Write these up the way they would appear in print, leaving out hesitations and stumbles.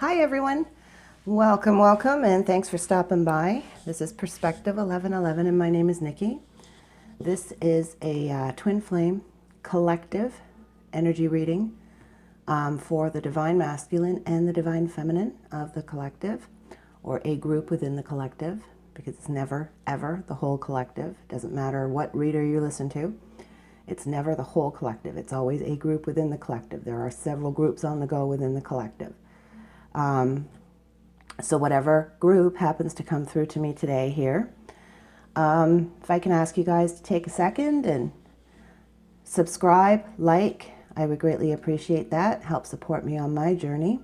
Hi everyone, welcome, and thanks for stopping by. This is Perspective 1111 and my name is Nikki. This is a twin flame collective energy reading for the divine masculine and the divine feminine of the collective, or a group within the collective, because it's never ever the whole collective. It doesn't matter what reader you listen to. It's never the whole collective. It's always a group within the collective. There are several groups on the go within the collective. So whatever group happens to come through to me today here, if I can ask you guys to take a second and subscribe, like, I would greatly appreciate that. Help support me on my journey.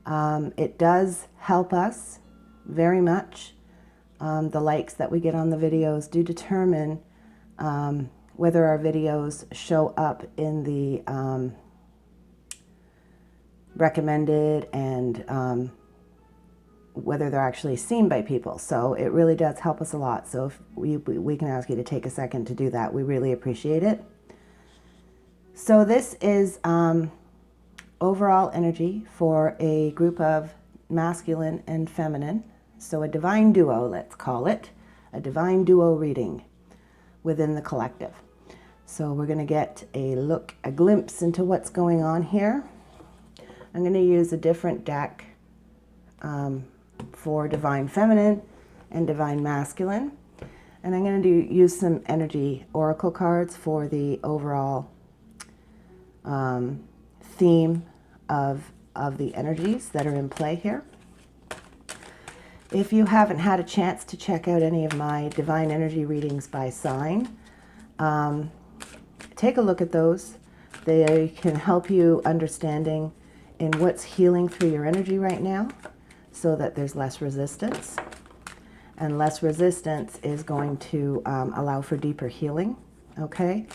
It does help us very much. The likes that we get on the videos do determine whether our videos show up in the recommended and whether they're actually seen by people. So it really does help us a lot. So if we can ask you to take a second to do that, we really appreciate it. So this is overall energy for a group of masculine and feminine. So a divine duo, let's call it, a divine duo reading within the collective. So we're going to get a glimpse into what's going on here. I'm going to use a different deck for divine feminine and divine masculine. And I'm going to use some energy oracle cards for the overall theme of the energies that are in play here. If you haven't had a chance to check out any of my divine energy readings by sign, take a look at those. They can help you understanding in what's healing through your energy right now, so that there's less resistance. And less resistance is going to allow for deeper healing, okay?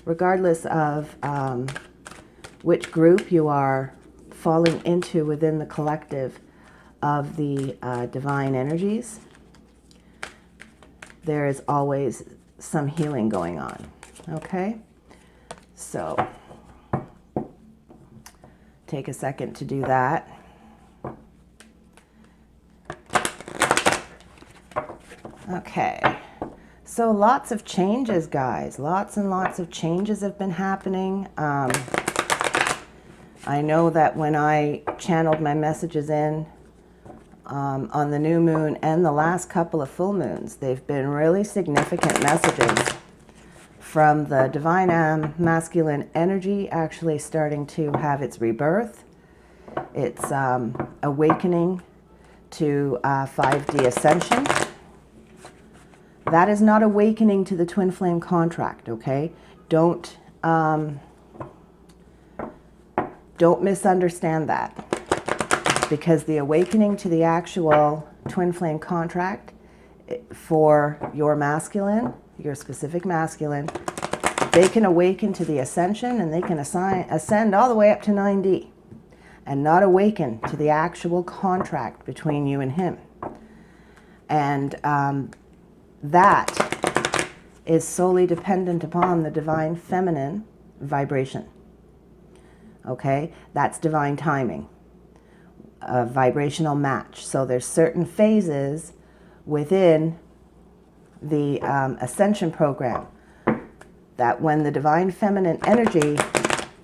Regardless of which group you are falling into within the collective of the divine energies, there is always some healing going on, okay? So take a second to do that. Okay, so lots of changes, guys. Lots and lots of changes have been happening. I know that when I channeled my messages in on the new moon and the last couple of full moons, they've been really significant messages from the divine masculine energy actually starting to have its rebirth. It's awakening to 5D ascension. That is not awakening to the twin flame contract, okay? Don't misunderstand that, because the awakening to the actual twin flame contract for your masculine, your specific masculine, they can awaken to the ascension and they can ascend all the way up to 9D and not awaken to the actual contract between you and him. And that is solely dependent upon the divine feminine vibration. Okay, that's divine timing, a vibrational match. So there's certain phases within the Ascension program that when the divine feminine energy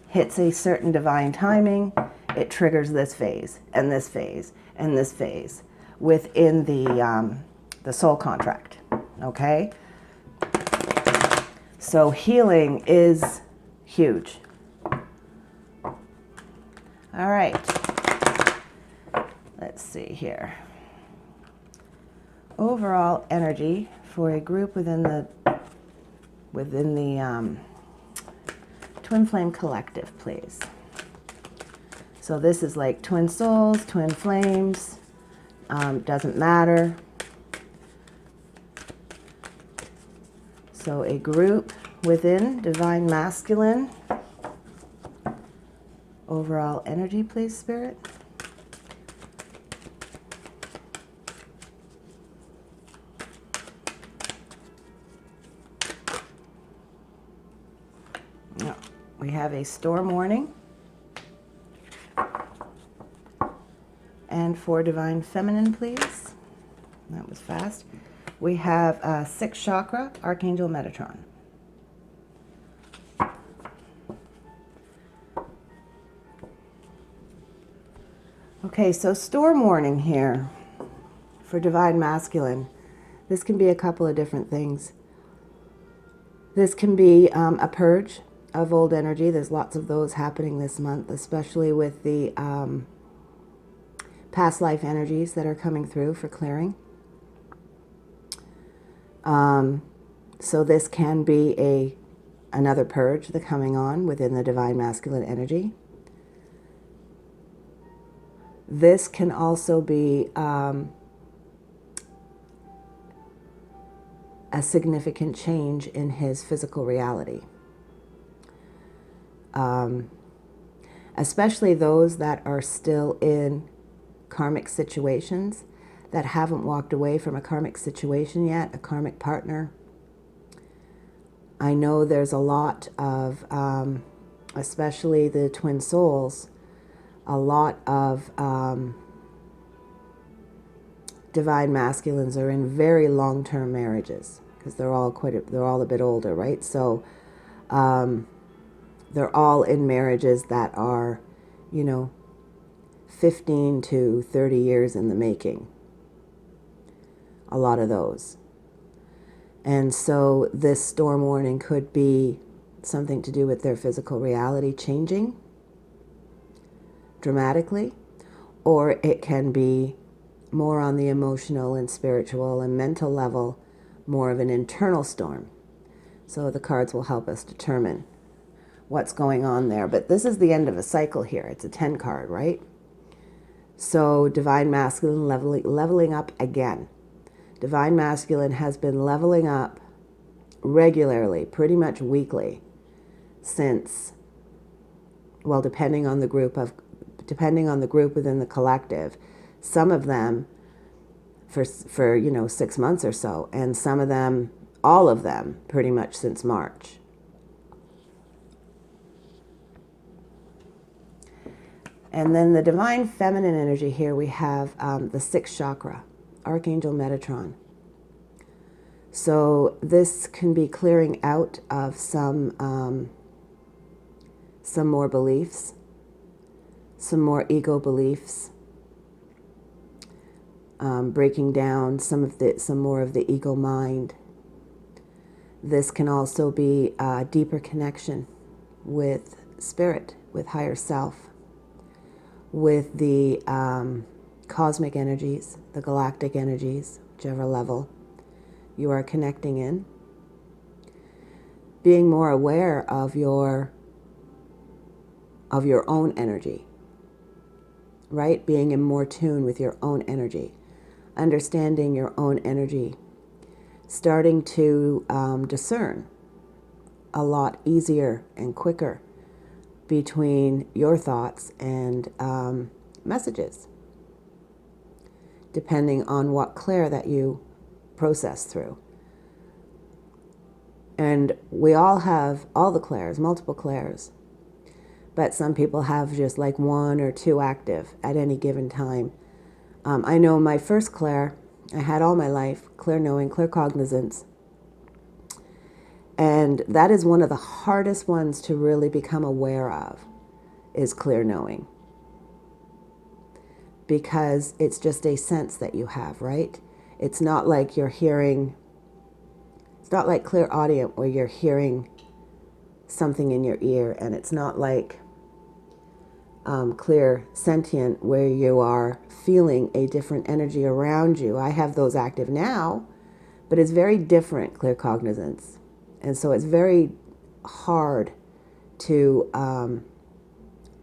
hits a certain divine timing, it triggers this phase and this phase and this phase within the soul contract. Okay, so healing is huge. All right, let's see here. Overall energy for a group within the twin flame collective, please. So this is like twin souls, twin flames, doesn't matter. So a group within divine masculine. Overall energy, please, Spirit. No, we have a storm warning. And for Divine Feminine, please. That was fast. We have 6th chakra, Archangel Metatron. Okay, so storm warning here for Divine Masculine. This can be a couple of different things. This can be a purge of old energy. There's lots of those happening this month, especially with the past life energies that are coming through for clearing. So this can be another purge that's coming on within the Divine Masculine energy. This can also be a significant change in his physical reality. Especially those that are still in karmic situations, that haven't walked away from a karmic situation yet, a karmic partner. I know there's a lot of, especially the twin souls, a lot of Divine Masculines are in very long-term marriages because they're all a bit older, right? So they're all in marriages that are, 15 to 30 years in the making. A lot of those. And so this storm warning could be something to do with their physical reality changing dramatically, or it can be more on the emotional and spiritual and mental level, more of an internal storm. So the cards will help us determine what's going on there. But this is the end of a cycle here. It's a 10 card, right? So Divine Masculine leveling up again. Divine Masculine has been leveling up regularly, pretty much weekly, since, well, depending on the group within the collective. Some of them for 6 months or so, and some of them, all of them, pretty much since March. And then the Divine Feminine energy here, we have the 6th chakra, Archangel Metatron. So this can be clearing out of some more beliefs, some more ego beliefs, breaking down some more of the ego mind. This can also be a deeper connection with spirit, with higher self, with the cosmic energies, the galactic energies, whichever level you are connecting in. Being more aware of your own energy, right? Being in more tune with your own energy, understanding your own energy, starting to discern a lot easier and quicker between your thoughts and messages, depending on what Clair that you process through. And we all have all the Clairs, multiple Clairs, but some people have just like 1 or 2 active at any given time. I know my first Clair, I had all my life, Clair knowing, Clair cognizance. And that is one of the hardest ones to really become aware of, is Clair knowing. Because it's just a sense that you have, right? It's not like you're hearing, it's not like clairaudient where you're hearing something in your ear, and it's not like clairsentient where you are feeling a different energy around you. I have those active now, but it's very different, claircognizance. And so it's very hard to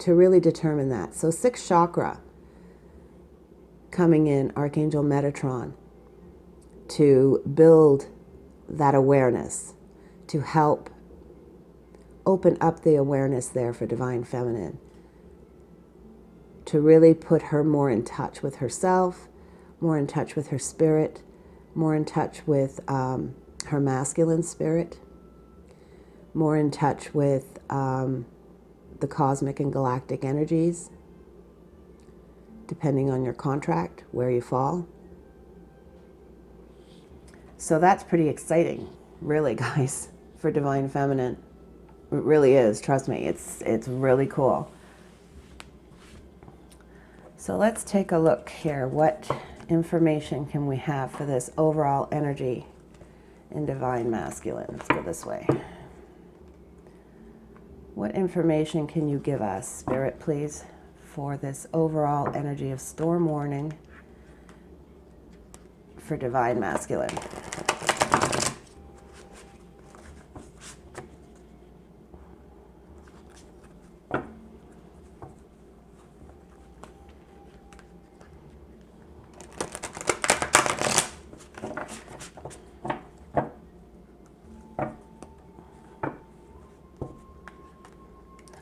really determine that. So 6th chakra coming in, Archangel Metatron, to build that awareness, to help open up the awareness there for Divine Feminine, to really put her more in touch with herself, more in touch with her spirit, more in touch with her masculine spirit, more in touch with the cosmic and galactic energies, depending on your contract, where you fall. So that's pretty exciting, really, guys, for Divine Feminine. It really is, trust me, it's really cool. So let's take a look here. What information can we have for this overall energy in Divine Masculine? Let's go this way. What information can you give us, Spirit, please, for this overall energy of storm warning for Divine Masculine?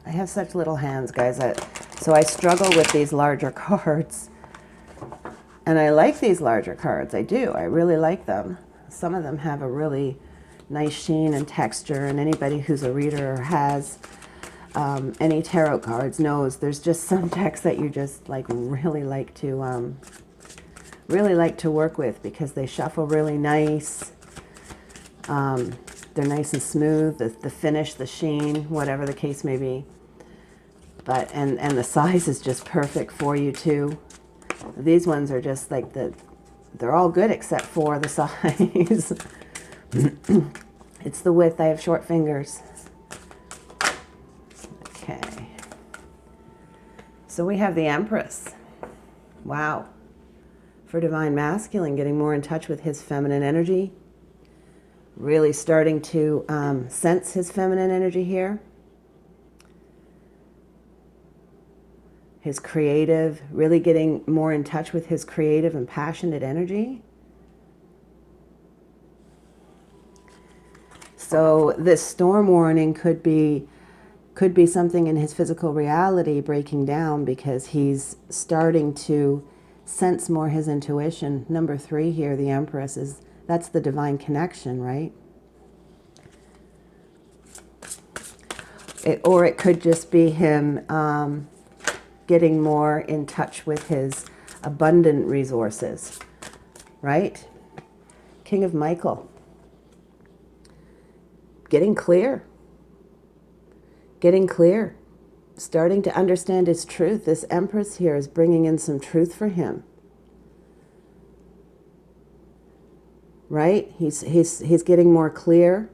I have such little hands, guys, so I struggle with these larger cards. And I like these larger cards. I do. I really like them. Some of them have a really nice sheen and texture, and anybody who's a reader or has any tarot cards knows there's just some decks that you just really like to work with because they shuffle really nice. They're nice and smooth. The finish, the sheen, whatever the case may be. But and the size is just perfect for you too. These ones are just like they're all good except for the size. It's the width. I have short fingers. Okay. So we have the Empress. Wow. For Divine Masculine, getting more in touch with his feminine energy. Really starting to sense his feminine energy here. His creative, really getting more in touch with his creative and passionate energy. So this storm warning could be something in his physical reality breaking down because he's starting to sense more his intuition. Number 3 here, the Empress, that's the divine connection, right? Or it could just be him getting more in touch with his abundant resources, right? King of Michael. Getting clear. Getting clear. Starting to understand his truth. This Empress here is bringing in some truth for him. Right? He's getting more clear.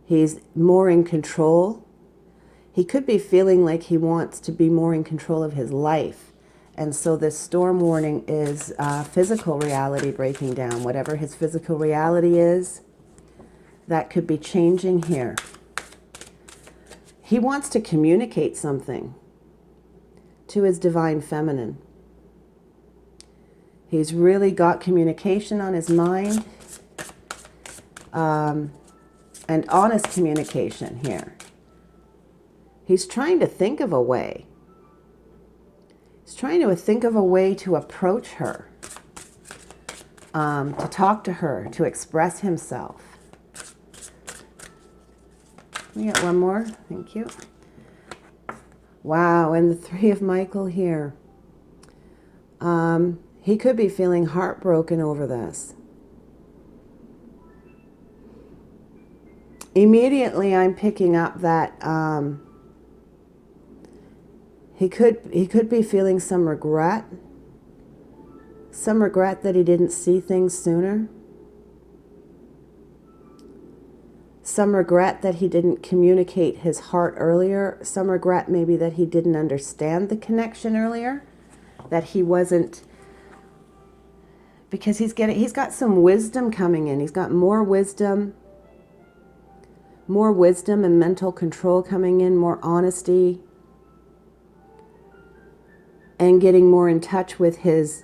He's more in control. He could be feeling like he wants to be more in control of his life. And so this storm warning is physical reality breaking down. Whatever his physical reality is, that could be changing here. He wants to communicate something to his divine feminine. He's really got communication on his mind, and honest communication here. He's trying to think of a way. He's trying to think of a way to approach her, to talk to her, to express himself. We got one more. Thank you. Wow, and the 3 of Michael here. He could be feeling heartbroken over this. Immediately, I'm picking up that he could be feeling some regret that he didn't see things sooner. Some regret that he didn't communicate his heart earlier. Some regret maybe that he didn't understand the connection earlier. That he wasn't, because he's got some wisdom coming in. He's got more wisdom and mental control coming in, more honesty, and getting more in touch with his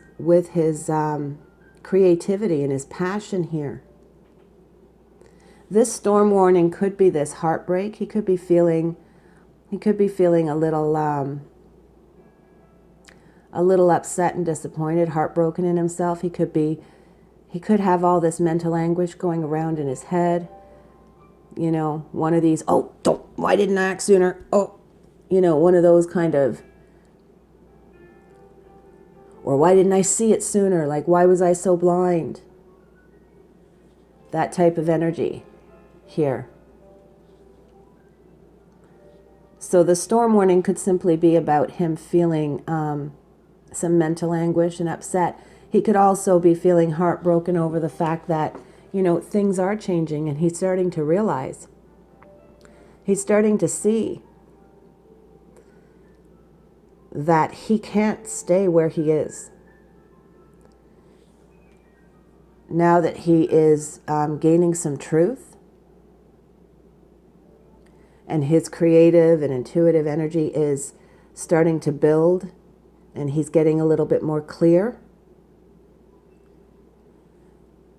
creativity and his passion here. This storm warning could be this heartbreak. He could be feeling a little upset and disappointed, heartbroken in himself. He could have all this mental anguish going around in his head. You know, one of these, why didn't I act sooner? Oh, you know, one of those kind of, Or why didn't I see it sooner? Like, why was I so blind? That type of energy here. So the storm warning could simply be about him feeling some mental anguish and upset. He could also be feeling heartbroken over the fact that, you know, things are changing, and he's starting to realize. He's starting to see that he can't stay where he is. Now that he is gaining some truth, and his creative and intuitive energy is starting to build, and he's getting a little bit more clear.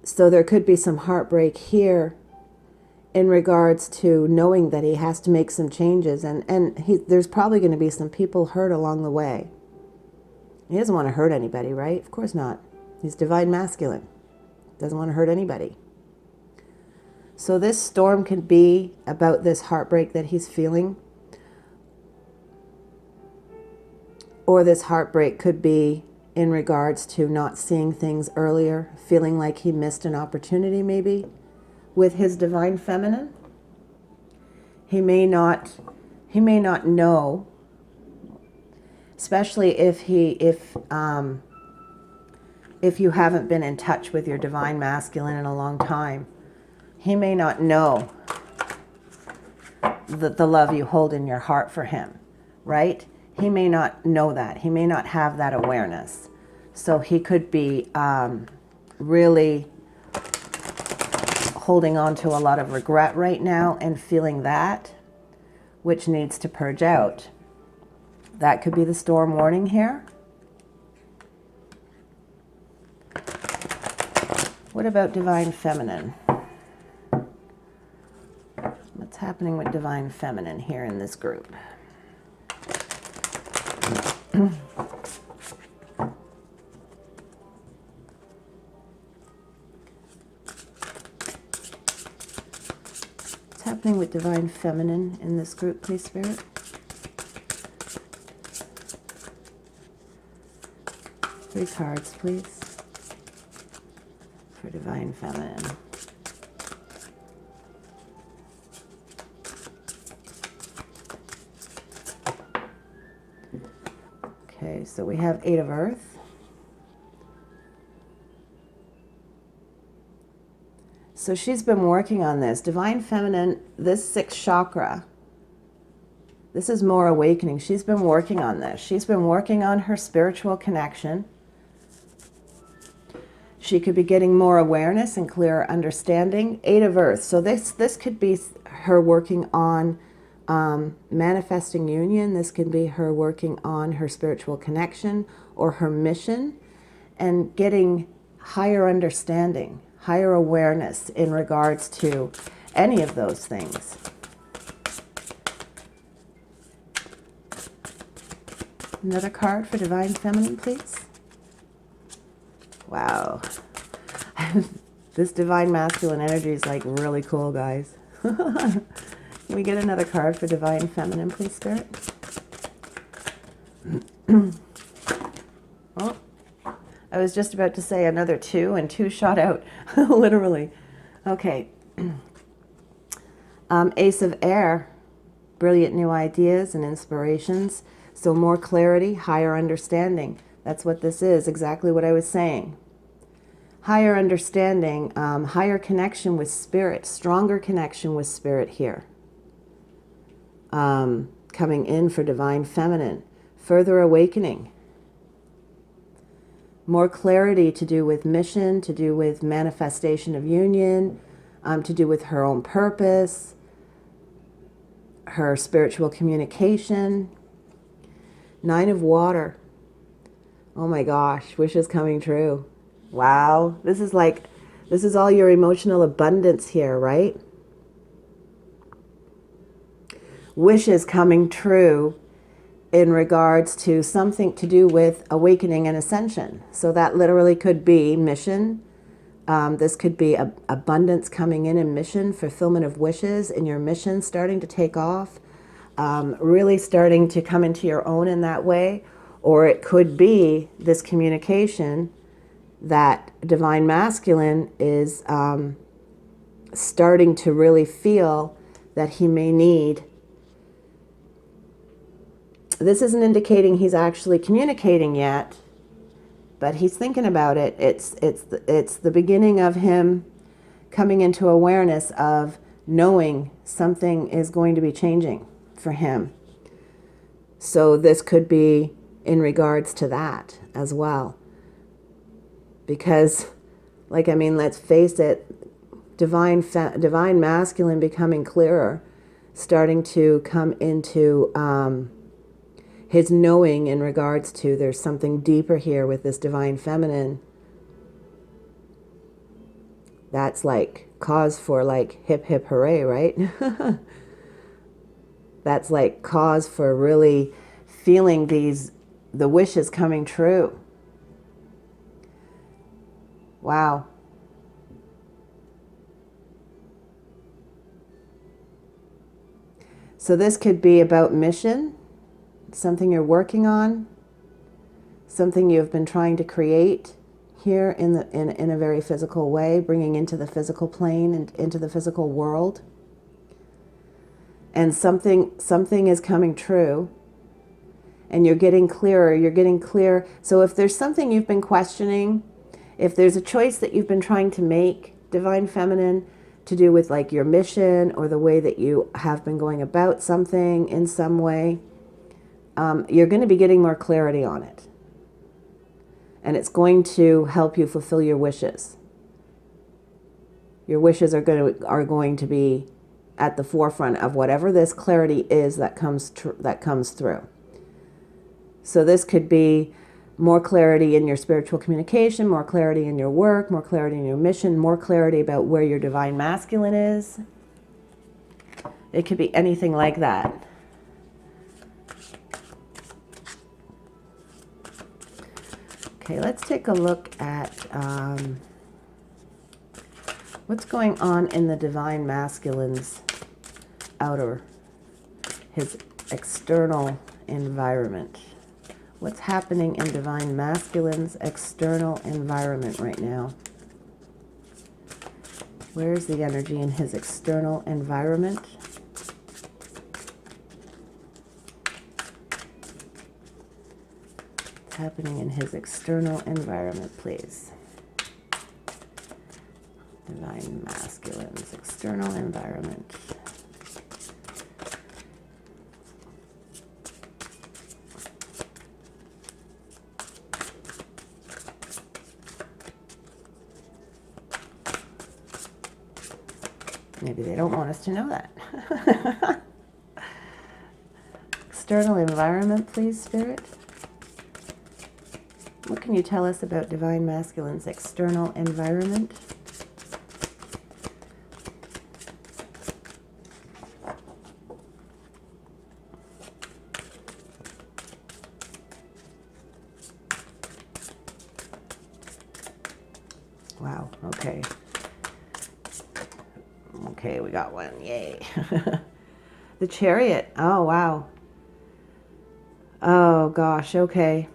So there could be some heartbreak here in regards to knowing that he has to make some changes, and there's probably going to be some people hurt along the way. He doesn't want to hurt anybody, right? Of course not. He's divine masculine. Doesn't want to hurt anybody. So this storm could be about this heartbreak that he's feeling. Or this heartbreak could be in regards to not seeing things earlier, feeling like he missed an opportunity maybe with his divine feminine. He may not know, especially if you haven't been in touch with your divine masculine in a long time. He may not know the love you hold in your heart for him, right? He may not know that. He may not have that awareness. So he could be really holding on to a lot of regret right now and feeling that, which needs to purge out. That could be the storm warning here. What about divine feminine? What's happening with divine feminine here in this group? What's happening with divine feminine in this group, please, Spirit? 3 cards, please, for divine feminine. Okay, so we have 8 of Earth. So she's been working on this. Divine feminine, this 6th chakra, this is more awakening. She's been working on this. She's been working on her spiritual connection. She could be getting more awareness and clearer understanding. 8 of Earth. So this could be her working on manifesting union. This could be her working on her spiritual connection or her mission, and getting higher understanding, higher awareness in regards to any of those things. Another card for divine feminine, please. Wow. This divine masculine energy is like really cool, guys. Can we get another card for divine feminine, please, Spirit? Oh, I was just about to say another 2, and 2 shot out, literally. Okay. Ace of Air, brilliant new ideas and inspirations. So more clarity, higher understanding. That's what this is, exactly what I was saying. Higher understanding, higher connection with spirit, stronger connection with spirit here. Coming in for divine feminine. Further awakening. More clarity to do with mission, to do with manifestation of union, to do with her own purpose, her spiritual communication. 9 of Water. Oh my gosh, wishes coming true. Wow, this is all your emotional abundance here, right? Wishes coming true in regards to something to do with awakening and ascension. So that literally could be mission. This could be abundance coming in mission, fulfillment of wishes, and your mission starting to take off, really starting to come into your own in that way. Or it could be this communication that Divine Masculine is starting to really feel that he may need. This isn't indicating he's actually communicating yet, but he's thinking about it. It's the beginning of him coming into awareness of knowing something is going to be changing for him. So this could be in regards to that as well. Because, like, I mean, let's face it, divine masculine becoming clearer, starting to come into his knowing in regards to there's something deeper here with this divine feminine. That's like cause for like hip hip hooray, right? That's like cause for really feeling the wishes coming true. Wow. So this could be about mission, something you're working on, something you've been trying to create here in a very physical way, bringing into the physical plane and into the physical world. And something is coming true, and you're getting clearer, you're getting clear. So if there's something you've been questioning, if there's a choice that you've been trying to make, Divine Feminine, to do with like your mission or the way that you have been going about something in some way, you're going to be getting more clarity on it. And it's going to help you fulfill your wishes. Your wishes are going to be at the forefront of whatever this clarity is that comes through. So this could be more clarity in your spiritual communication, more clarity in your work, more clarity in your mission, more clarity about where your divine masculine is. It could be anything like that. Okay, let's take a look at what's going on in the divine masculine's his external environment. What's happening in divine masculine's external environment right now? Where's the energy in his external environment? What's happening in his external environment, please? Divine masculine's external environment. Maybe they don't want us to know that. External environment, please, Spirit. What can you tell us about Divine Masculine's external environment? Wow, okay. Okay, we got one. Yay. The Chariot. Oh, wow. Oh, gosh. Okay.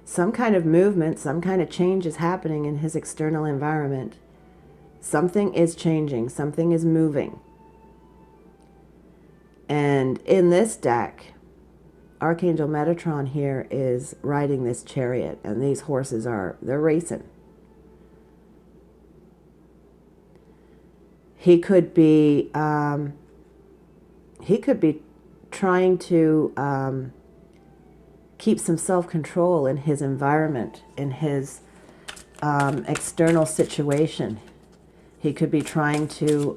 Some kind of movement, some kind of change is happening in his external environment. Something is changing. Something is moving. And in this deck, Archangel Metatron here is riding this chariot, and these horses they're racing. He could be trying to keep some self-control in his environment, in his external situation. He could be trying to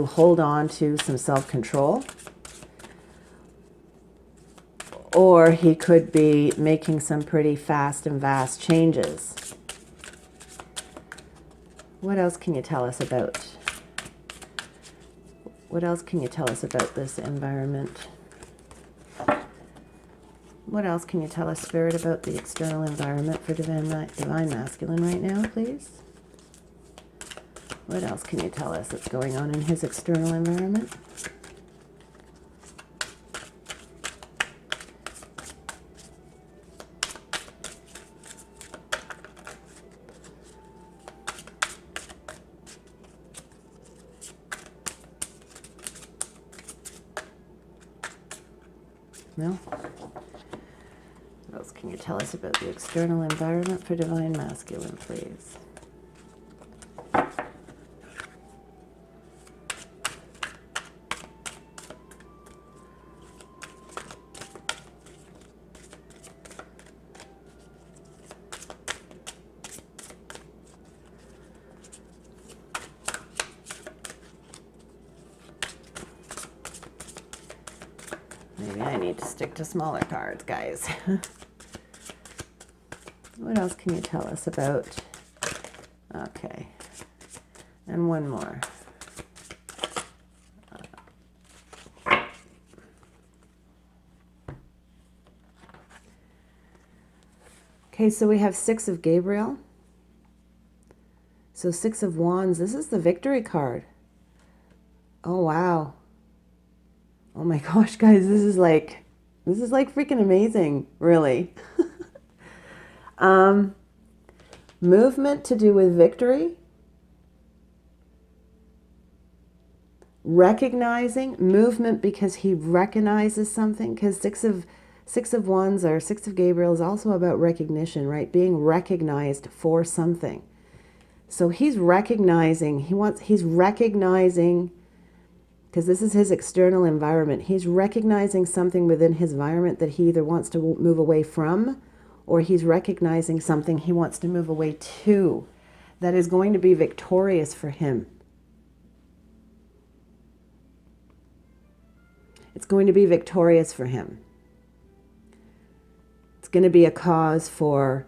hold on to some self-control. Or he could be making some pretty fast and vast changes. What else can you tell us about? What else can you tell us about this environment? What else can you tell us, Spirit, about the external environment for Divine Masculine right now, please? What else can you tell us that's going on in his external environment? No? What else can you tell us about the external environment for Divine Masculine, please? Maybe I need to stick to smaller cards, guys. What else can you tell us about? Okay. And one more. Okay, so we have 6 of Gabriel. So 6 of Wands. This is the victory card. Oh, wow. Oh my gosh, guys, this is like freaking amazing, really. Movement to do with victory. Recognizing movement because he recognizes something, because six of Wands or 6 of Gabriel is also about recognition, right? Being recognized for something. So he's recognizing, he's recognizing, because this is his external environment. He's recognizing something within his environment that he either wants to move away from, or he's recognizing something he wants to move away to that is going to be victorious for him. It's going to be victorious for him. It's going to be a cause for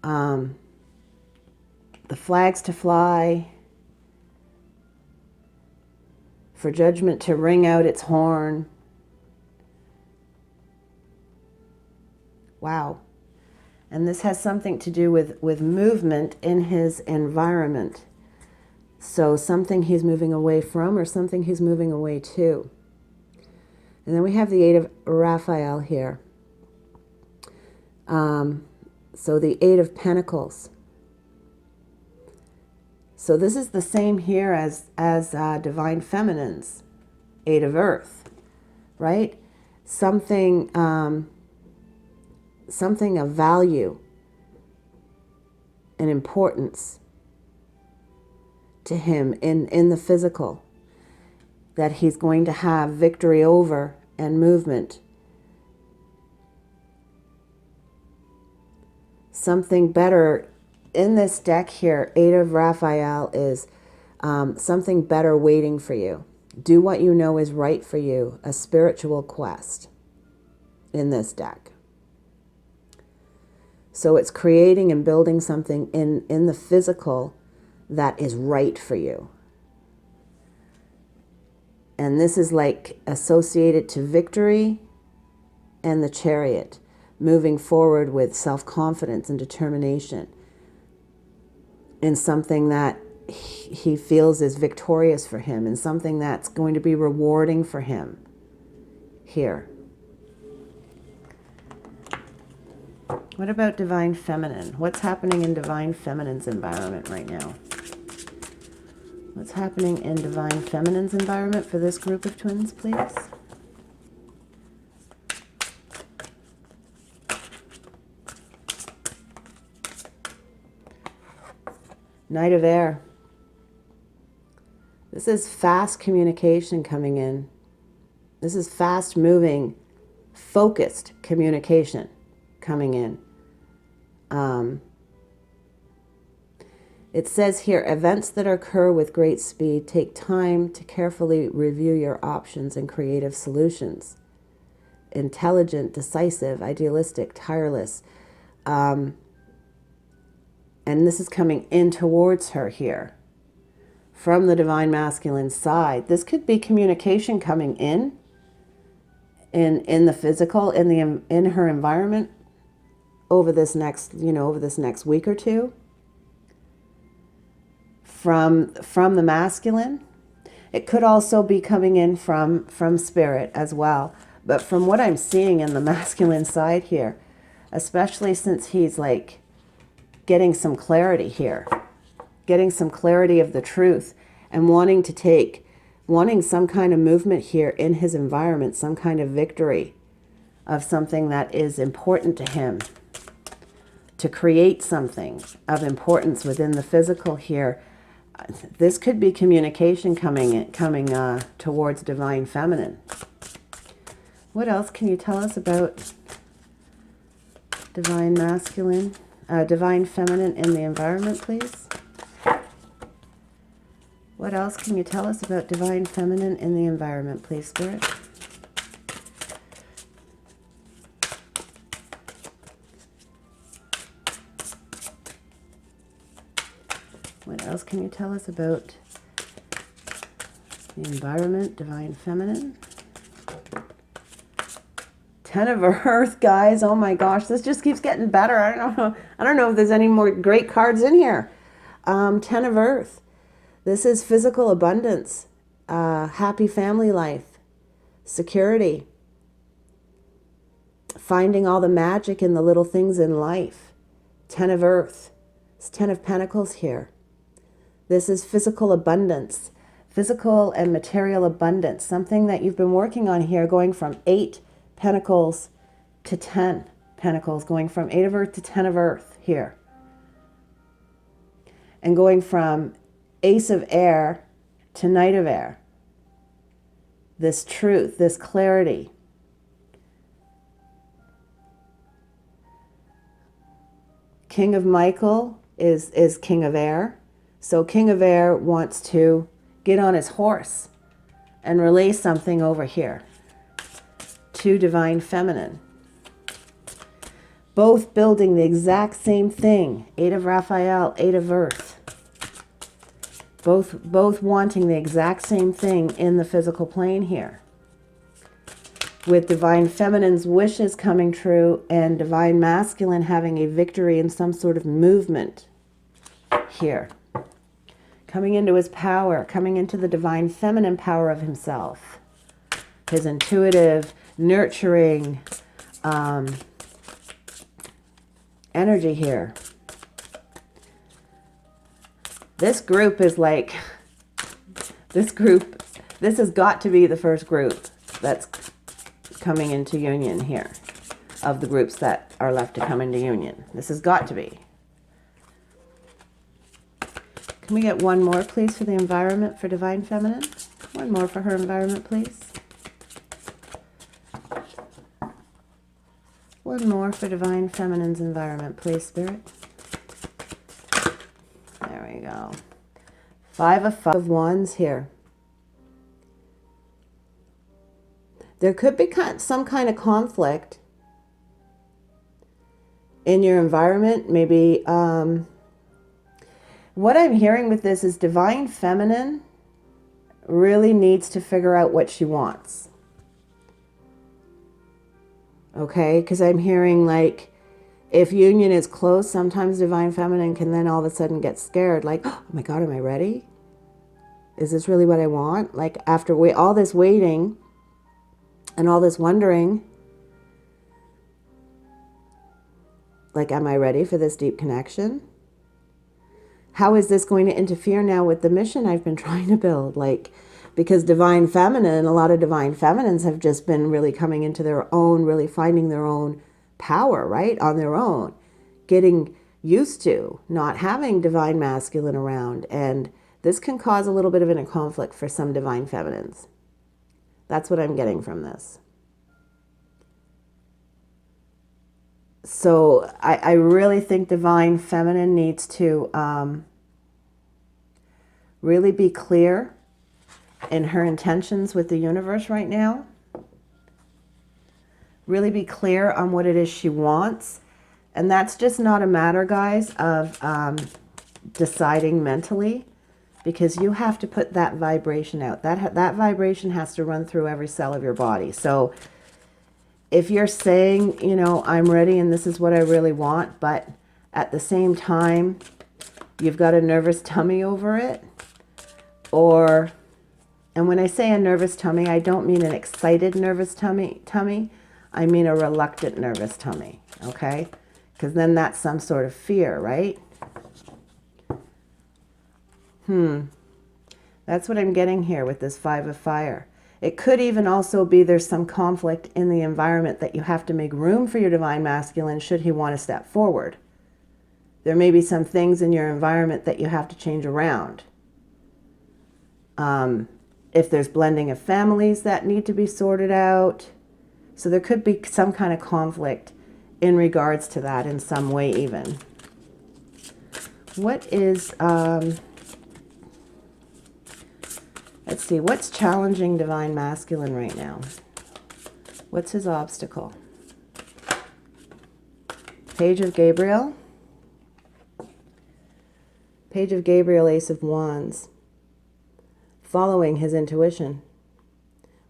the flags to fly, for judgment to ring out its horn. Wow. And this has something to do with movement in his environment. So something he's moving away from or something he's moving away to. And then we have the 8 of Raphael here. So the 8 of Pentacles. So this is the same here as Divine Feminine's 8 of Earth, right? Something of value and importance to him in the physical, that he's going to have victory over and movement. Something better in this deck here, 8 of Raphael, is something better waiting for you. Do what you know is right for you, a spiritual quest in this deck. So it's creating and building something in the physical that is right for you. And this is like associated to victory and the Chariot, moving forward with self-confidence and determination in something that he feels is victorious for him, and something that's going to be rewarding for him here. What about Divine Feminine? What's happening in Divine Feminine's environment right now? What's happening in Divine Feminine's environment for this group of twins, please? Knight of Air. This is fast communication coming in. This is fast moving, focused communication coming in. It says here, events that occur with great speed take time to carefully review your options and creative solutions. Intelligent, decisive, idealistic, tireless. And this is coming in towards her here from the Divine Masculine side. This could be communication coming in the physical, in her environment over this next, over this next week or two. from the masculine. It could also be coming in from spirit as well. But from what I'm seeing in the masculine side here, especially since he's like getting some clarity here, getting some clarity of the truth and wanting some kind of movement here in his environment, some kind of victory of something that is important to him, to create something of importance within the physical here. This could be communication coming towards divine feminine. What else can you tell us about divine masculine, divine feminine in the environment, please? What else can you tell us about divine feminine in the environment, please, Spirit? What else can you tell us about the environment, divine feminine? Ten of Earth, guys. Oh my gosh, this just keeps getting better. I don't know if there's any more great cards in here. Ten of Earth. This is physical abundance, happy family life, security, finding all the magic in the little things in life. Ten of Earth. It's Ten of Pentacles here. This is physical abundance, physical and material abundance, something that you've been working on here, going from 8 Pentacles to 10 Pentacles, going from 8 of Earth to 10 of Earth here. And going from Ace of Air to Knight of Air. This truth, this clarity. King of Michael is King of Air. So King of Air wants to get on his horse and relay something over here to divine feminine. Both building the exact same thing. 8 of Raphael, 8 of Earth. Both wanting the exact same thing in the physical plane here. With divine feminine's wishes coming true and divine masculine having a victory in some sort of movement here. Coming into his power, coming into the divine feminine power of himself. His intuitive, nurturing energy here. This group is like, this has got to be the first group that's coming into union here, of the groups that are left to come into union. This has got to be. Can we get one more, please, for the environment for divine feminine? One more for her environment, please. One more for divine feminine's environment, please, Spirit. There we go. 5 of Wands here. There could be some kind of conflict in your environment. Maybe what I'm hearing with this is divine feminine really needs to figure out what she wants. Okay, because I'm hearing like if union is close, sometimes divine feminine can then all of a sudden get scared. Like, oh my God, am I ready? Is this really what I want? Like after all this waiting and all this wondering, like, am I ready for this deep connection? How is this going to interfere now with the mission I've been trying to build? Like, because divine feminine, a lot of divine feminines have just been really coming into their own, really finding their own power, right? On their own, getting used to not having divine masculine around. And this can cause a little bit of a conflict for some divine feminines. That's what I'm getting from this. So I really think divine feminine needs to really be clear in her intentions with the universe right now. Really be clear on what it is she wants. And that's just not a matter, guys, of deciding mentally, because you have to put that vibration out. That vibration has to run through every cell of your body. So if you're saying, you know, I'm ready and this is what I really want, but at the same time, you've got a nervous tummy over it, or, and when I say a nervous tummy, I don't mean an excited nervous tummy. I mean a reluctant nervous tummy, okay? Because then that's some sort of fear, right? That's what I'm getting here with this 5 of Fire. It could even also be there's some conflict in the environment that you have to make room for your Divine Masculine should he want to step forward. There may be some things in your environment that you have to change around. If there's blending of families that need to be sorted out. So there could be some kind of conflict in regards to that in some way even. What is... let's see, what's challenging Divine Masculine right now? What's his obstacle? Page of Gabriel. Page of Gabriel, Ace of Wands. Following his intuition.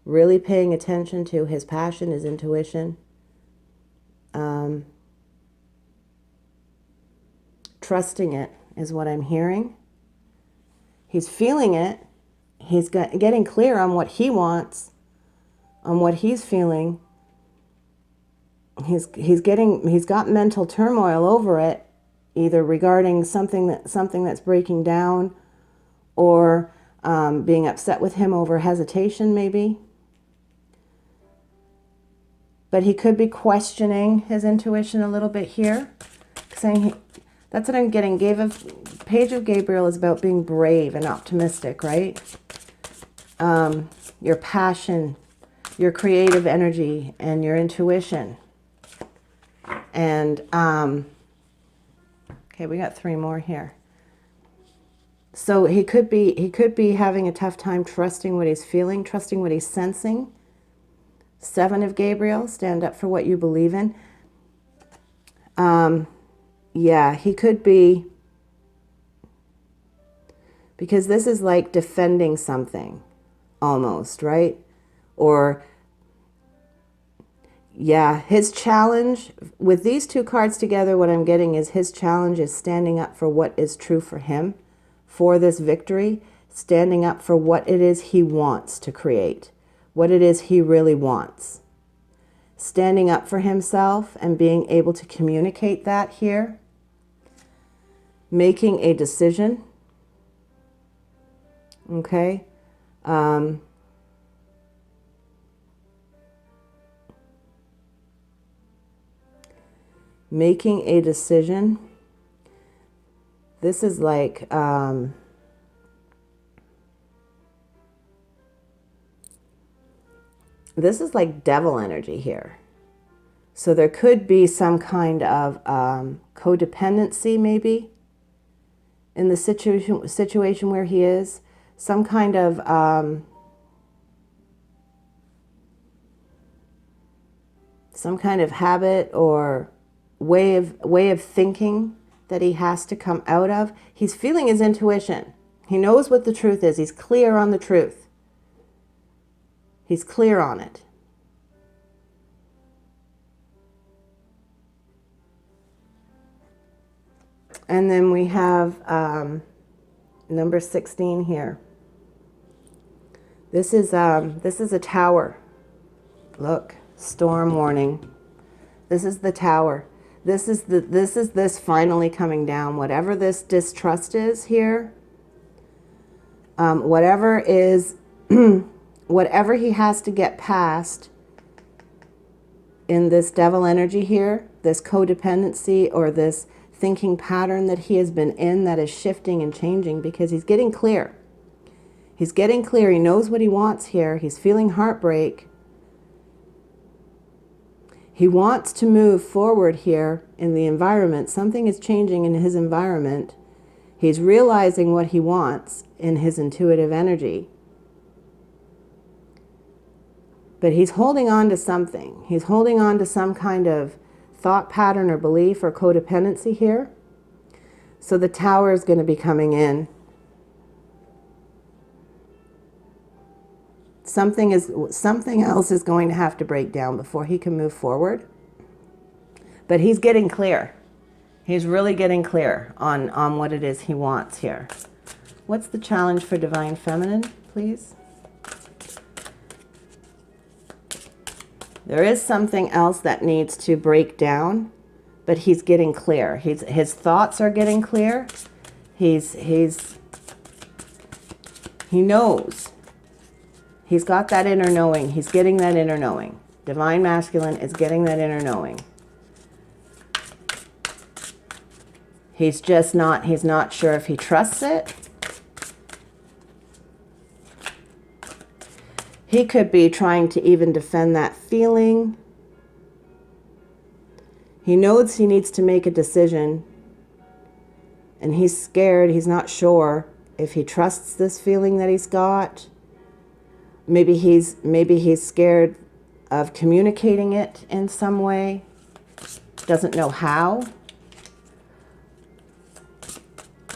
Really paying attention to his passion, his intuition. Trusting it is what I'm hearing. He's feeling it. He's getting clear on what he wants, on what he's feeling. He's got mental turmoil over it, either regarding something that's breaking down, or being upset with him over hesitation, maybe. But he could be questioning his intuition a little bit here, saying that's what I'm getting. Page of Gabriel is about being brave and optimistic, right? Your passion, your creative energy, and your intuition. And, okay, we got 3 more here. So he could be having a tough time trusting what he's feeling, trusting what he's sensing. 7 of Gabriel, stand up for what you believe in. Yeah, he could be, because this is like defending something almost, right? Or, yeah, his challenge with these 2 cards together, what I'm getting is his challenge is standing up for what is true for him, for this victory, standing up for what it is he wants to create, what it is he really wants. Standing up for himself and being able to communicate that here. Making a decision. Okay. Making a decision. This is like... this is like devil energy here. So there could be some kind of codependency maybe in the situation where he is. Some kind of habit or way of thinking that he has to come out of. He's feeling his intuition. He knows what the truth is. He's clear on the truth. He's clear on it. And then we have number 16 here. This is a tower. Look, storm warning. This is the tower. This is this finally coming down. Whatever this distrust is here, whatever is, whatever he has to get past in this devil energy here, this codependency or this thinking pattern that he has been in that is shifting and changing, because he's getting clear. He's getting clear. He knows what he wants here. He's feeling heartbreak. He wants to move forward here in the environment. Something is changing in his environment. He's realizing what he wants in his intuitive energy. But he's holding on to something. He's holding on to some kind of thought pattern or belief or codependency here. So the tower is going to be coming in. Something else is going to have to break down before he can move forward. But he's getting clear. He's really getting clear on what it is he wants here. What's the challenge for Divine Feminine, please? There is something else that needs to break down, but he's getting clear. His thoughts are getting clear. He knows. He's got that inner knowing. He's getting that inner knowing. Divine Masculine is getting that inner knowing. He's not sure if he trusts it. He could be trying to even defend that feeling. He knows he needs to make a decision, and he's scared. He's not sure if he trusts this feeling that he's got. Maybe he's scared of communicating it in some way. Doesn't know how.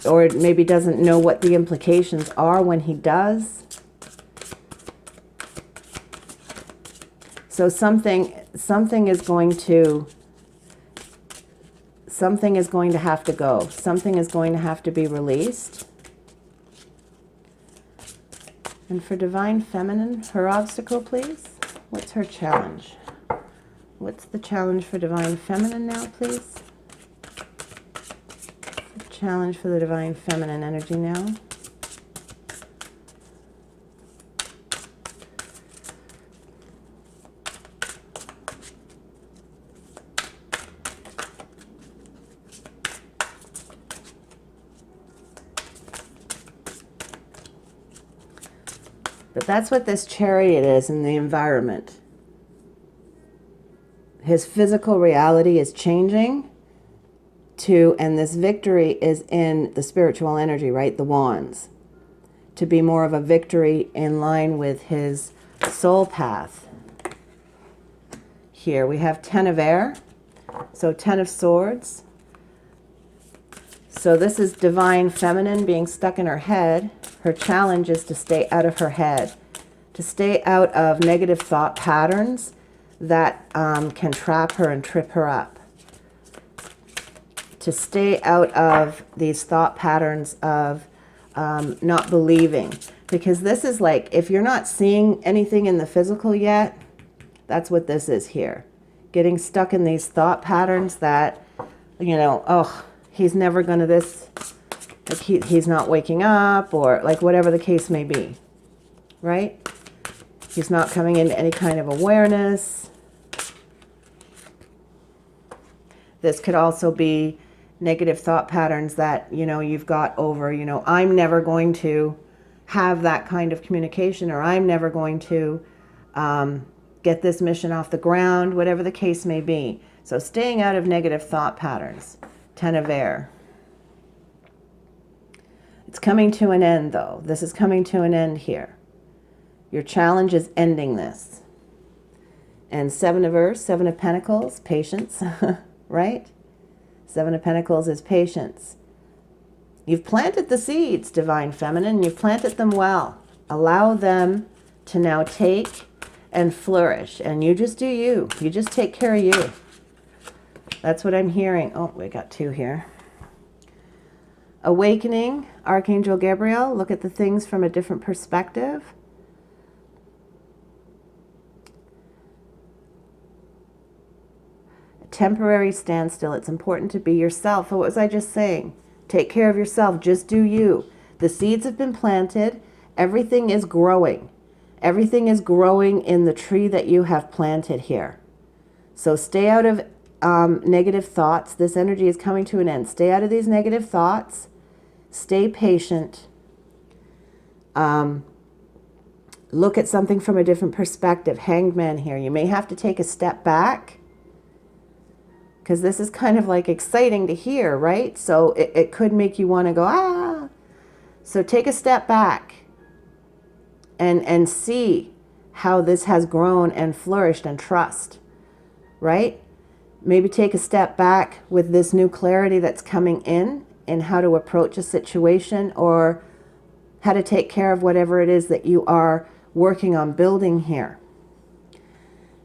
Or maybe doesn't know what the implications are when he does. So something is going to have to go. Something is going to have to be released. And for Divine Feminine, her obstacle, please. What's her challenge? What's the challenge for Divine Feminine now, please? The challenge for the Divine Feminine energy now. But that's what this chariot is in the environment. His physical reality is changing and this victory is in the spiritual energy, right? The wands. To be more of a victory in line with his soul path. Here we have 10 of air. So 10 of swords. So this is Divine Feminine being stuck in her head. Her challenge is to stay out of her head, to stay out of negative thought patterns that can trap her and trip her up, to stay out of these thought patterns of not believing. Because this is like, if you're not seeing anything in the physical yet, that's what this is here. Getting stuck in these thought patterns that, you know, oh, he's never going to this, like he's not waking up, or like whatever the case may be, right? He's not coming into any kind of awareness. This could also be negative thought patterns that, you know, you've got over, you know, I'm never going to have that kind of communication, or I'm never going to get this mission off the ground, whatever the case may be. So staying out of negative thought patterns. 10 of air. It's coming to an end, though. This is coming to an end here. Your challenge is ending this. And 7 of earth, 7 of pentacles, patience, right? 7 of pentacles is patience. You've planted the seeds, Divine Feminine. You've planted them well. Allow them to now take and flourish. And you just do you. You just take care of you. That's what I'm hearing. Oh, we got 2 here. Awakening, Archangel Gabriel. Look at the things from a different perspective. A temporary standstill. It's important to be yourself. What was I just saying? Take care of yourself. Just do you. The seeds have been planted. Everything is growing. Everything is growing in the tree that you have planted here. So stay out of negative thoughts. This energy is coming to an end. Stay out of these negative thoughts. Stay patient. Look at something from a different perspective. Hanged Man here. You may have to take a step back, because this is kind of like exciting to hear, right? So it could make you want to go, ah. So take a step back and see how this has grown and flourished, and trust, right? Maybe take a step back with this new clarity that's coming in how to approach a situation, or how to take care of whatever it is that you are working on building here.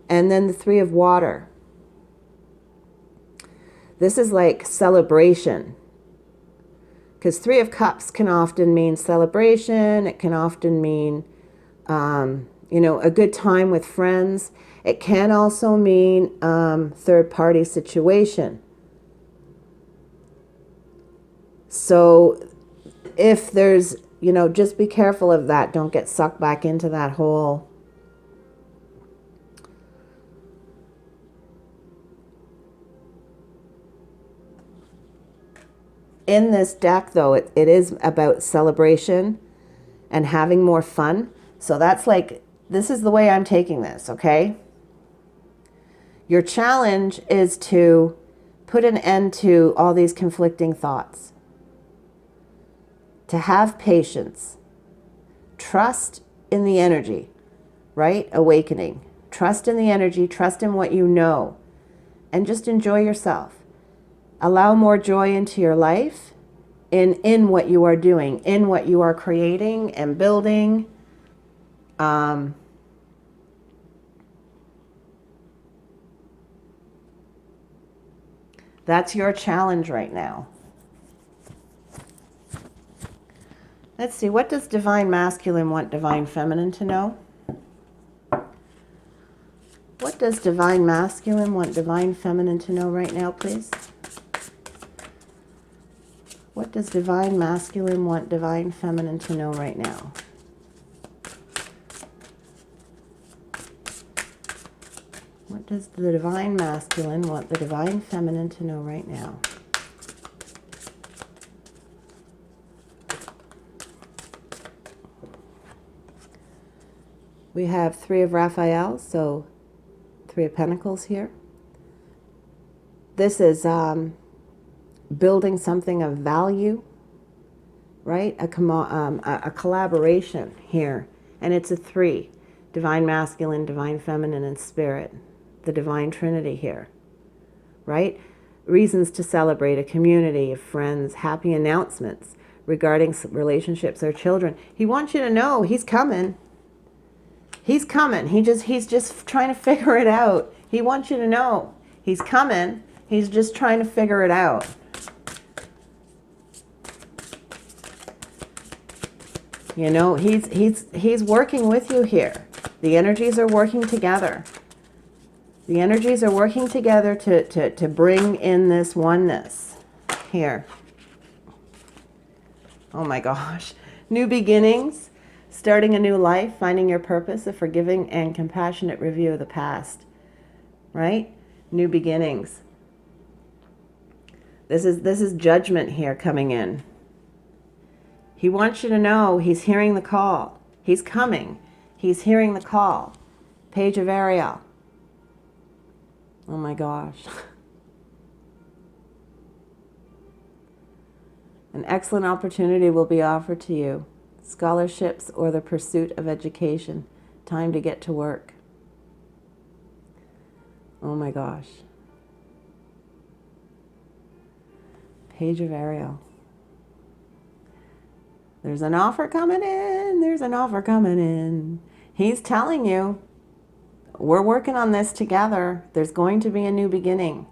And then the 3 of water. This is like celebration. Because Three of Cups can often mean celebration. It can often mean, you know, a good time with friends. It can also mean third-party situation. So if there's, you know, just be careful of that. Don't get sucked back into that whole in this deck, though, it is about celebration and having more fun. So that's like, this is the way I'm taking this, okay? Your challenge is to put an end to all these conflicting thoughts, to have patience, trust in the energy, right? Awakening. Trust in the energy, trust in what you know, and just enjoy yourself. Allow more joy into your life in what you are doing, in what you are creating and building. That's your challenge right now. Let's see, what does Divine Masculine want Divine Feminine to know? What does Divine Masculine want Divine Feminine to know right now, please? What does Divine Masculine want Divine Feminine to know right now? What does the Divine Masculine want the Divine Feminine to know right now? We have Three of Raphael, so Three of Pentacles here. This is building something of value, right? A collaboration here. And it's a three. Divine Masculine, Divine Feminine, and Spirit. The Divine Trinity here, right? Reasons to celebrate, a community of friends, happy announcements regarding relationships or children. He wants you to know he's coming. He's coming. He's just trying to figure it out. He wants you to know he's coming. He's just trying to figure it out. You know, he's working with you here. The energies are working together. The energies are working together to bring in this oneness here. Oh my gosh. New beginnings. Starting a new life, finding your purpose, a forgiving and compassionate review of the past, right? New beginnings. This is judgment here coming in. He wants you to know he's hearing the call. He's coming. He's hearing the call. Page of Ariel. Oh my gosh. An excellent opportunity will be offered to you. Scholarships or the pursuit of education. Time to get to work. Oh my gosh. Page of Ariel. There's an offer coming in. There's an offer coming in. He's telling you, we're working on this together. There's going to be a new beginning.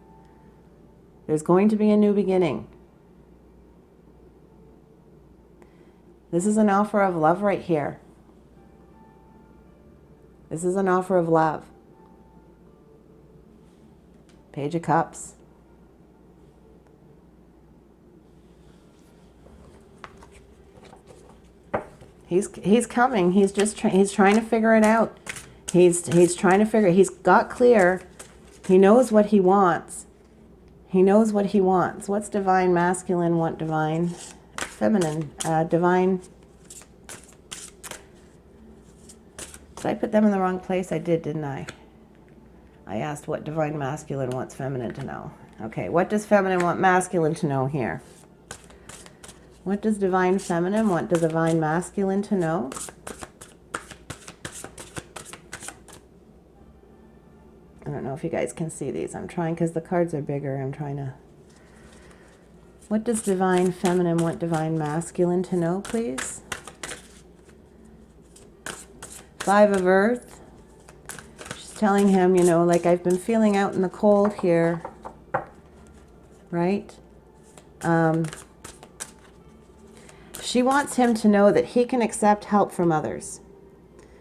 There's going to be a new beginning. This is an offer of love right here. This is an offer of love. Page of Cups. He's coming. He's just he's trying to figure it out. He's trying to figure. He's got clear. He knows what he wants. He knows what he wants. What's Divine Masculine want Divine Feminine? Divine. Did I put them in the wrong place? I did, didn't I? I asked what Divine Masculine wants Feminine to know. Okay, what does Feminine want Masculine to know here? What does Divine Feminine want the Divine Masculine to know? I don't know if you guys can see these. I'm trying, because the cards are bigger. I'm trying to... What does Divine Feminine want Divine Masculine to know, please? Five of Earth. She's telling him, you know, like, I've been feeling out in the cold here. right? She wants him to know that he can accept help from others.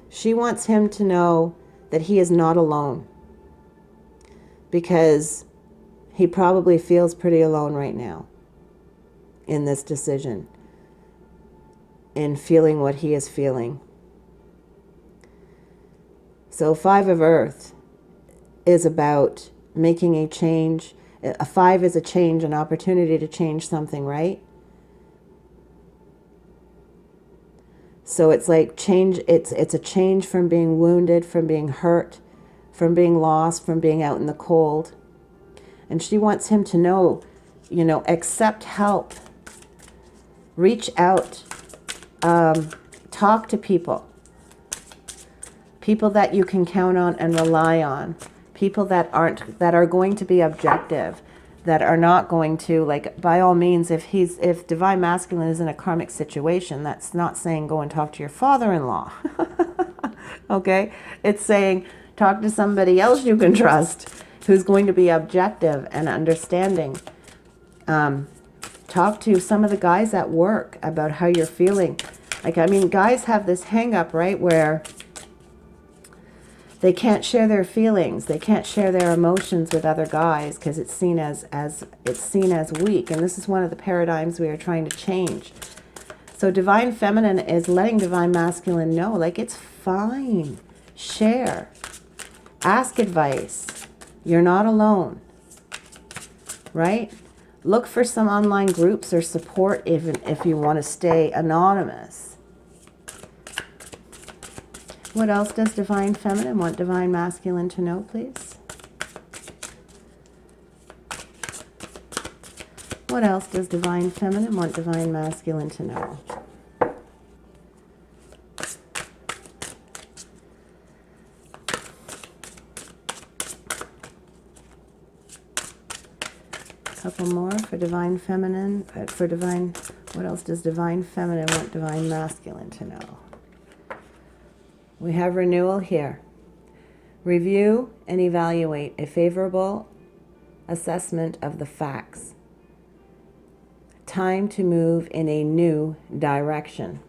She wants him to know that he is not alone, because he probably feels pretty alone right now in this decision, in feeling what he is feeling. So 5 of Earth is about making a change. A 5 is a change, an opportunity to change something, right? So it's like change, it's a change from being wounded, from being hurt, from being lost, from being out in the cold. And she wants him to know, you know, accept help, reach out, talk to people that you can count on and rely on, people that are going to be objective, that are not going to, like, by all means, if Divine Masculine is in a karmic situation, that's not saying go and talk to your father-in-law. Okay? It's saying talk to somebody else you can trust, who's going to be objective and understanding. Talk to some of the guys at work about how you're feeling. Like, I mean, guys have this hang up, right, where they can't share their feelings. They can't share their emotions with other guys because it's seen as weak. And this is one of the paradigms we are trying to change. So Divine Feminine is letting Divine Masculine know, like, it's fine. Share. Ask advice. You're not alone. Right? Look for some online groups or support, even if you want to stay anonymous. What else does Divine Feminine want Divine Masculine to know, please? What else does Divine Feminine want Divine Masculine to know? A couple more for Divine Feminine. What else does Divine Feminine want Divine Masculine to know? We have renewal here. Review and evaluate a favorable assessment of the facts. Time to move in a new direction.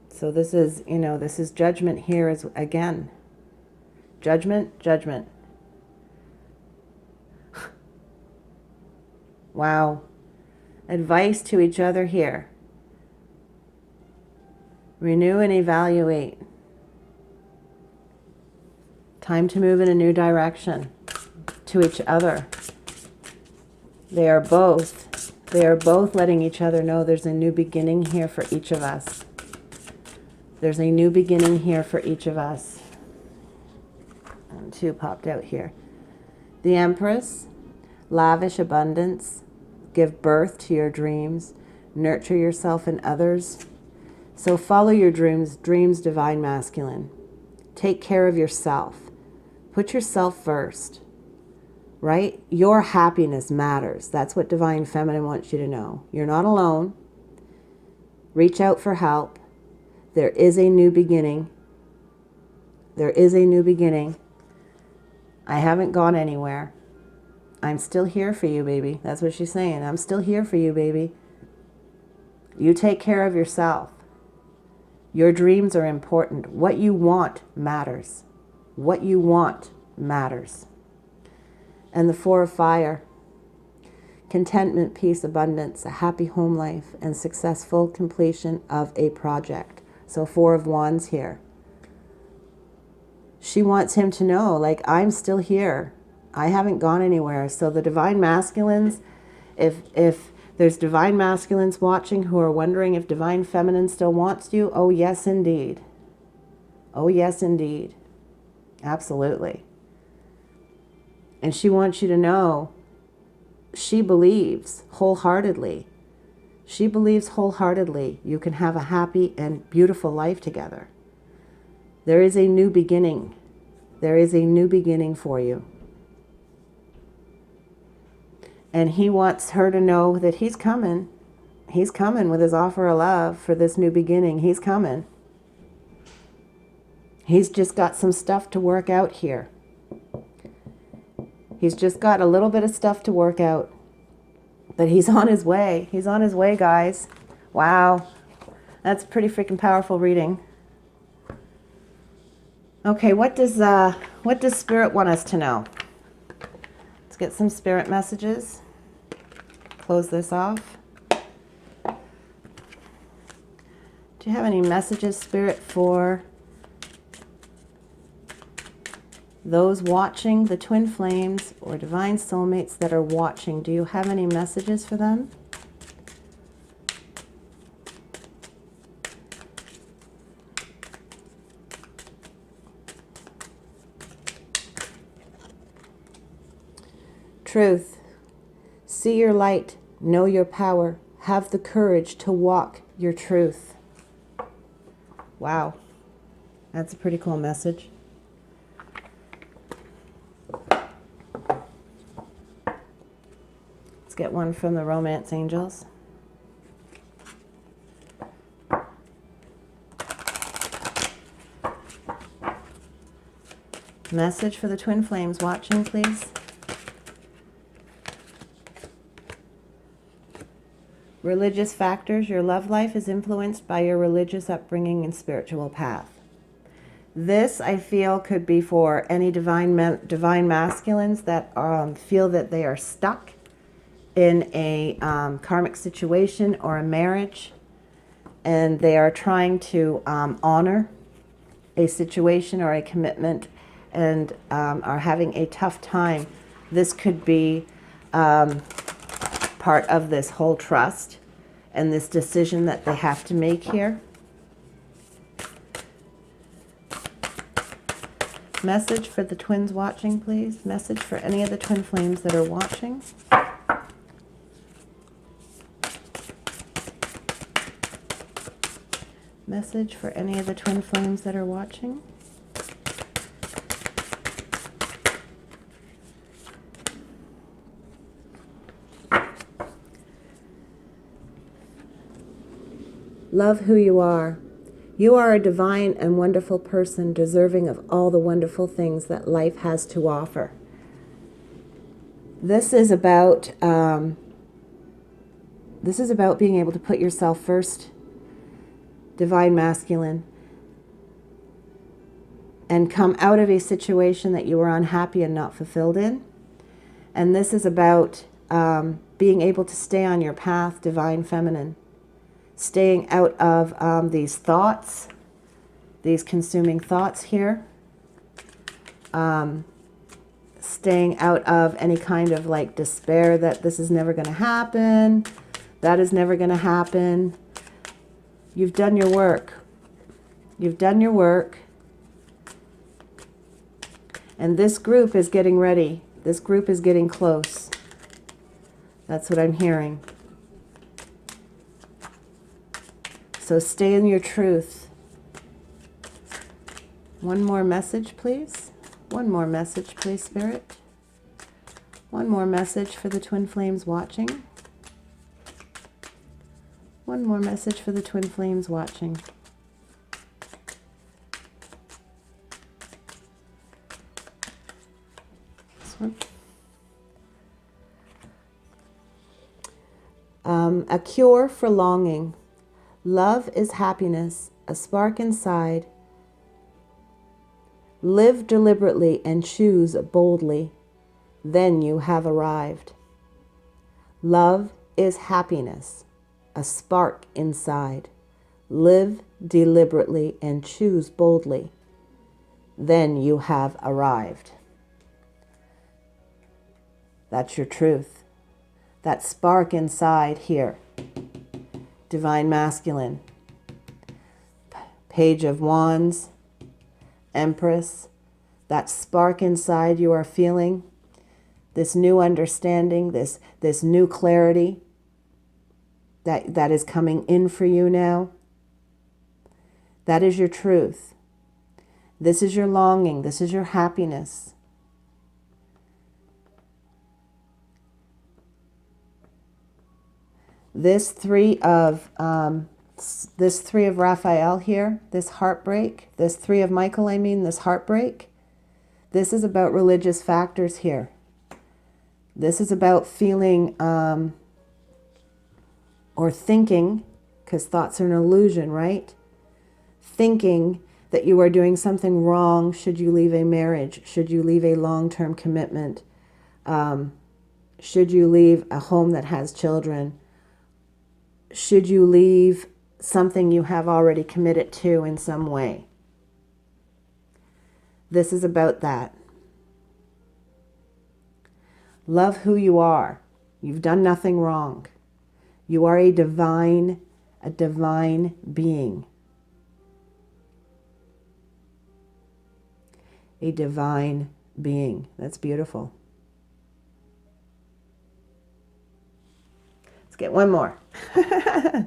So this is, you know, this is judgment here as again. Judgment, judgment. Wow. Advice to each other here. Renew and evaluate. Time to move in a new direction to each other. They are both letting each other know there's a new beginning here for each of us. There's a new beginning here for each of us. And 2 popped out here. The Empress, lavish abundance, give birth to your dreams, nurture yourself and others. So follow your dreams, Divine Masculine. Take care of yourself. Put yourself first, right? Your happiness matters. That's what Divine Feminine wants you to know. You're not alone. Reach out for help. There is a new beginning. There is a new beginning. I haven't gone anywhere. I'm still here for you, baby. That's what she's saying. I'm still here for you, baby. You take care of yourself. Your dreams are important. What you want matters. What you want matters. And the 4 of Fire. Contentment, peace, abundance, a happy home life, and successful completion of a project. So 4 of Wands here. She wants him to know, like, I'm still here. I haven't gone anywhere. So the Divine Masculines, if there's Divine Masculines watching who are wondering if Divine Feminine still wants you, oh yes indeed. Oh yes indeed. Absolutely. And she wants you to know she believes wholeheartedly. She believes wholeheartedly you can have a happy and beautiful life together. There is a new beginning. There is a new beginning for you. And he wants her to know that he's coming. He's coming with his offer of love for this new beginning. He's coming. He's just got some stuff to work out here. He's just got a little bit of stuff to work out. But he's on his way. He's on his way, guys. Wow. That's a pretty freaking powerful reading. Okay, what does Spirit want us to know? Let's get some Spirit messages. Close this off. Do you have any messages, Spirit, for those watching, the twin flames or divine soulmates that are watching? Do you have any messages for them? Truth. See your light. Know your power. Have the courage to walk your truth. Wow. That's a pretty cool message. Let's get one from the Romance Angels. Message for the twin flames watching, please. Religious factors. Your love life is influenced by your religious upbringing and spiritual path. This, I feel, could be for any divine masculines that feel that they are stuck in a karmic situation or a marriage, and they are trying to honor a situation or a commitment and are having a tough time. This could be part of this whole trust and this decision that they have to make here. Message for the twins watching, please. Message for any of the twin flames that are watching. Message for any of the twin flames that are watching. Love who you are. You are a divine and wonderful person, deserving of all the wonderful things that life has to offer. This is about being able to put yourself first, divine masculine, and come out of a situation that you were unhappy and not fulfilled in. And this is about being able to stay on your path, divine feminine. Staying out of these thoughts, these consuming thoughts here. Staying out of any kind of like despair that this is never going to happen, that is never going to happen. You've done your work. You've done your work. And this group is getting ready. This group is getting close. That's what I'm hearing. So stay in your truth. One more message, please. One more message, please, Spirit. One more message for the twin flames watching. One more message for the twin flames watching. This one. A cure for longing. Love is happiness, a spark inside. Live deliberately and choose boldly. Then you have arrived. Love is happiness, a spark inside. Live deliberately and choose boldly. Then you have arrived. That's your truth. That spark inside here. Divine masculine, Page of Wands, Empress, that spark inside you are feeling, this new understanding, this new clarity that is coming in for you now. That is your truth. This is your longing. This is your happiness. This three of Raphael here, this heartbreak, this three of Michael, this heartbreak, this is about religious factors here. This is about feeling or thinking, because thoughts are an illusion, right? Thinking that you are doing something wrong should you leave a marriage, should you leave a long-term commitment, should you leave a home that has children, should you leave something you have already committed to in some way. This is about that. Love who you are. You've done nothing wrong. You are a divine being. A divine being. That's beautiful. Let's get one more. Let's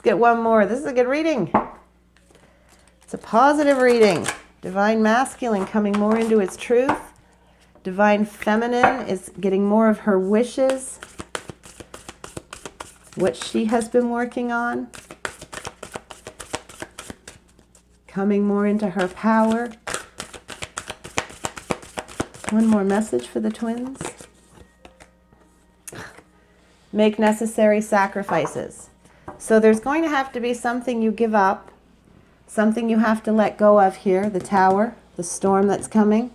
get one more. This is a good reading. It's a positive reading. Divine masculine coming more into its truth. Divine feminine is getting more of her wishes. What she has been working on. Coming more into her power. One more message for the twins. Make necessary sacrifices. So there's going to have to be something you give up, something you have to let go of here, the tower, the storm that's coming.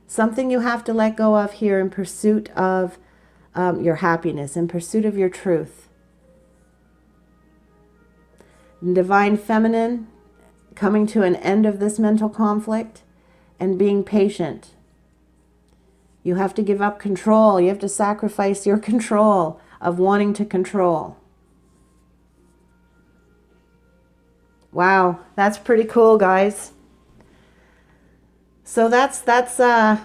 Something you have to let go of here in pursuit of your happiness, in pursuit of your truth. Divine feminine, coming to an end of this mental conflict and being patient. You have to give up control. You have to sacrifice your control of wanting to control. Wow, that's pretty cool, guys. So that's the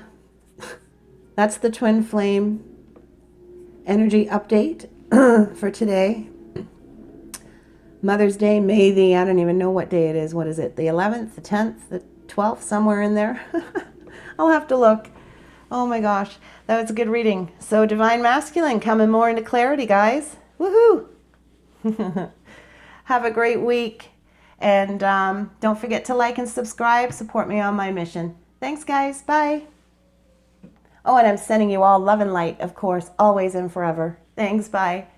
twin flame energy update for today. Mother's Day, May the, I don't even know what day it is. What is it? The 11th, the 10th, the 12th, somewhere in there. I'll have to look. Oh my gosh, that was a good reading. So divine masculine coming more into clarity, guys. Woohoo! Have a great week. And don't forget to like and subscribe. Support me on my mission. Thanks, guys. Bye. Oh, and I'm sending you all love and light, of course, always and forever. Thanks. Bye.